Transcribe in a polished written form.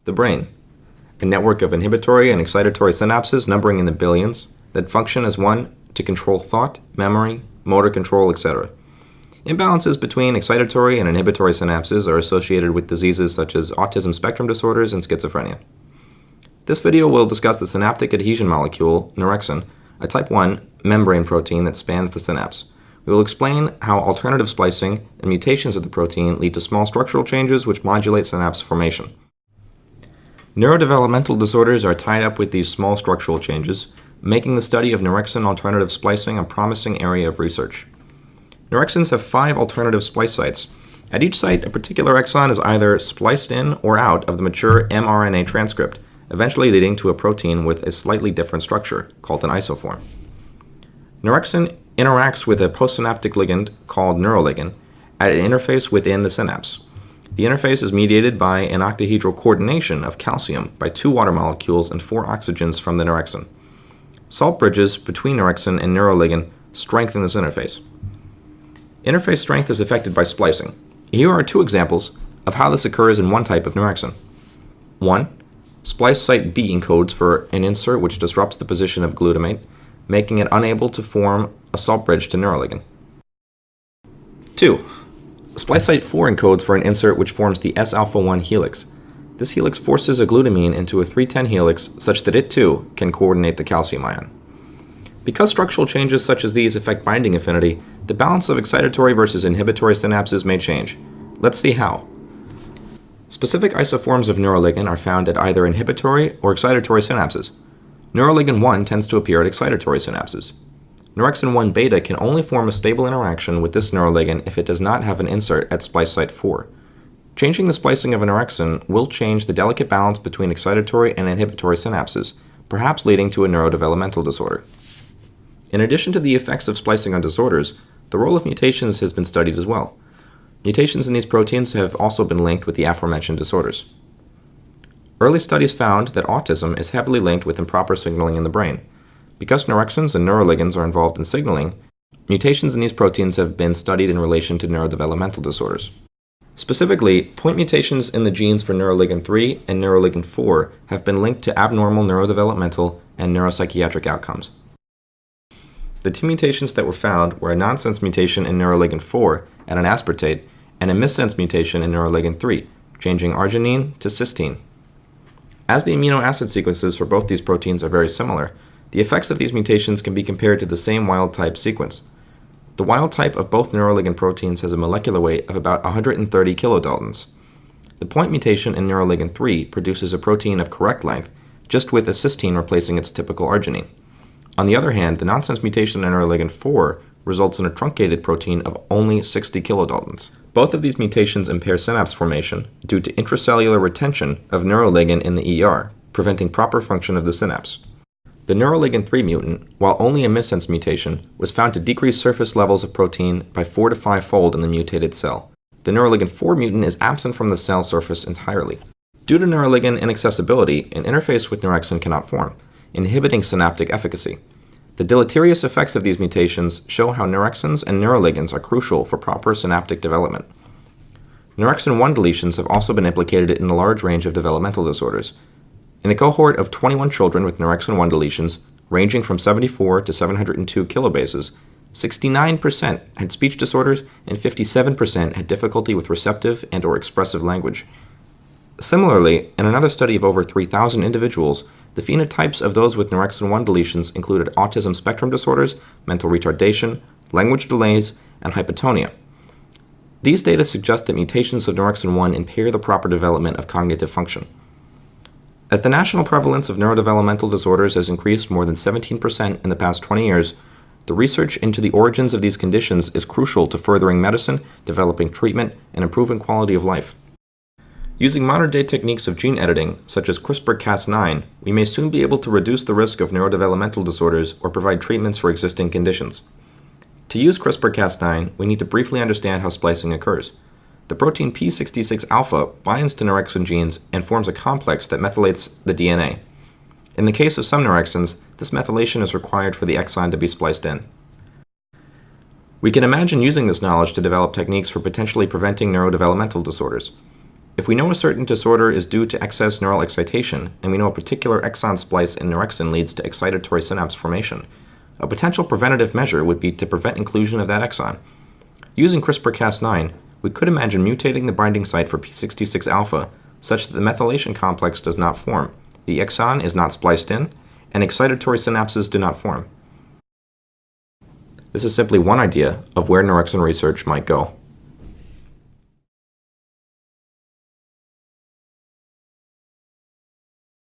The brain, a network of inhibitory and excitatory synapses numbering in the billions that function as one to control thought, memory, motor control, etc. Imbalances between excitatory and inhibitory synapses are associated with diseases such as autism spectrum disorders and schizophrenia. This video will discuss the synaptic adhesion molecule, Neurexin, a type 1 membrane protein that spans the synapse. We will explain how alternative splicing and mutations of the protein lead to small structural changes which modulate synapse formation. Neurodevelopmental disorders are tied up with these small structural changes, making the study of Neurexin alternative splicing a promising area of research. Neurexins have 5 alternative splice sites. At each site, a particular exon is either spliced in or out of the mature mRNA transcript, eventually leading to a protein with a slightly different structure, called an isoform. Neurexin interacts with a postsynaptic ligand called neuroligin at an interface within the synapse. The interface is mediated by an octahedral coordination of calcium by 2 water molecules and 4 oxygens from the Neurexin. Salt bridges between Neurexin and neuroligin strengthen this interface. Interface strength is affected by splicing. Here are 2 examples of how this occurs in one type of Neurexin. 1. Splice site B encodes for an insert which disrupts the position of glutamate, making it unable to form a salt bridge to neuroligin. 2. Splice site 4 encodes for an insert which forms the S-alpha-1 helix. This helix forces a glutamine into a 310 helix such that it too can coordinate the calcium ion. Because structural changes such as these affect binding affinity, the balance of excitatory versus inhibitory synapses may change. Let's see how. Specific isoforms of neuroligin are found at either inhibitory or excitatory synapses. Neuroligin 1 tends to appear at excitatory synapses. Neurexin 1 beta can only form a stable interaction with this neuroligin if it does not have an insert at splice site 4. Changing the splicing of a neurexin will change the delicate balance between excitatory and inhibitory synapses, perhaps leading to a neurodevelopmental disorder. In addition to the effects of splicing on disorders, the role of mutations has been studied as well. Mutations in these proteins have also been linked with the aforementioned disorders. Early studies found that autism is heavily linked with improper signaling in the brain. Because neurexins and neuroligands are involved in signaling, mutations in these proteins have been studied in relation to neurodevelopmental disorders. Specifically, point mutations in the genes for neuroligin 3 and neuroligin 4 have been linked to abnormal neurodevelopmental and neuropsychiatric outcomes. The 2 mutations that were found were a nonsense mutation in neuroligin 4 and an aspartate, and a missense mutation in neuroligin 3, changing arginine to cysteine. As the amino acid sequences for both these proteins are very similar, the effects of these mutations can be compared to the same wild-type sequence. The wild type of both neuroligin proteins has a molecular weight of about 130 kilodaltons. The point mutation in neuroligin 3 produces a protein of correct length, just with a cysteine replacing its typical arginine. On the other hand, the nonsense mutation in neuroligin 4 results in a truncated protein of only 60 kilodaltons. Both of these mutations impair synapse formation due to intracellular retention of neuroligin in the ER, preventing proper function of the synapse. The neuroligin 3 mutant, while only a missense mutation, was found to decrease surface levels of protein by 4 to 5-fold in the mutated cell. The neuroligin 4 mutant is absent from the cell surface entirely. Due to neuroligin inaccessibility, an interface with neurexin cannot form, inhibiting synaptic efficacy. The deleterious effects of these mutations show how neurexins and neuroligins are crucial for proper synaptic development. Neurexin 1 deletions have also been implicated in a large range of developmental disorders. In a cohort of 21 children with Neurexin 1 deletions, ranging from 74 to 702 kilobases, 69% had speech disorders and 57% had difficulty with receptive and/or expressive language. Similarly, in another study of over 3,000 individuals, the phenotypes of those with Neurexin 1 deletions included autism spectrum disorders, mental retardation, language delays, and hypotonia. These data suggest that mutations of Neurexin 1 impair the proper development of cognitive function. As the national prevalence of neurodevelopmental disorders has increased more than 17% in the past 20 years, the research into the origins of these conditions is crucial to furthering medicine, developing treatment, and improving quality of life. Using modern-day techniques of gene editing, such as CRISPR-Cas9, we may soon be able to reduce the risk of neurodevelopmental disorders or provide treatments for existing conditions. To use CRISPR-Cas9, we need to briefly understand how splicing occurs. The protein p66-alpha binds to neurexin genes and forms a complex that methylates the DNA. In the case of some neurexins, this methylation is required for the exon to be spliced in. We can imagine using this knowledge to develop techniques for potentially preventing neurodevelopmental disorders. If we know a certain disorder is due to excess neural excitation, and we know a particular exon splice in Neurexin leads to excitatory synapse formation, a potential preventative measure would be to prevent inclusion of that exon. Using CRISPR-Cas9, we could imagine mutating the binding site for p66 alpha such that the methylation complex does not form, the exon is not spliced in, and excitatory synapses do not form. This is simply one idea of where Neurexin research might go.